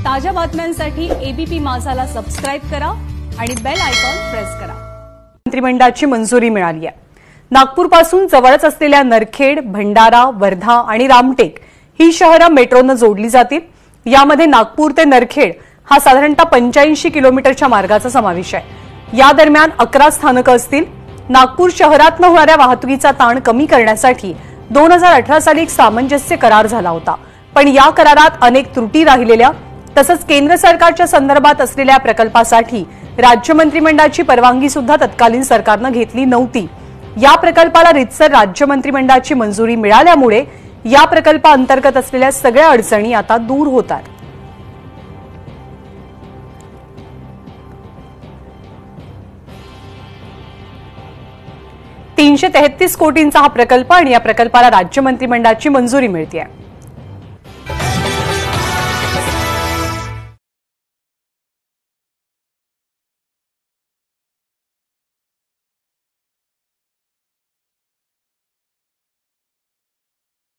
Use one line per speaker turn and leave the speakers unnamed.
ताज्या बातम्यांसाठी ABP माझाला subscribe करा आणि बेल आयकॉन प्रेस करा।
मंत्रिमंडळाची मंजुरी मिळाली आहे। नागपूरपासून जवळच असलेल्या नरखेड, भंडारा, वर्धा आणि रामटेक ही शहरं मेट्रोने जोडली जातील। यामध्ये नागपूर ते नरखेड हा साधारणतः 85 किलोमीटरच्या मार्गाचा समावेश आहे। या दरम्यान 11 स्थानकं असतील। नागपूर शहरातून होणाऱ्या वाहतुकीचा ताण कमी करण्यासाठी 2018 साली एक सामंजस्य करार झाला होता, पण या करारात अनेक त्रुटी राहिलेल्या तसंच केंद्र सरकारच्या संदर्भात असलेल्या प्रकल्पासाठी राज्य मंत्रिमंडळाची परवानगी सुद्धा तत्कालीन सरकारने घेतली नव्हती। या प्रकल्पाला रीतसर राज्य मंत्रिमंडळाची मंजुरी मिळाल्यामुळे या प्रकल्पाअंतर्गत असलेल्या सगळ्या अडचणी आता दूर होतात। $333 कोटींचा हा प्रकल्प आणि या प्रकल्पाला राज्य मंत्रिमंडळाची मंजुरी मिळते आहे।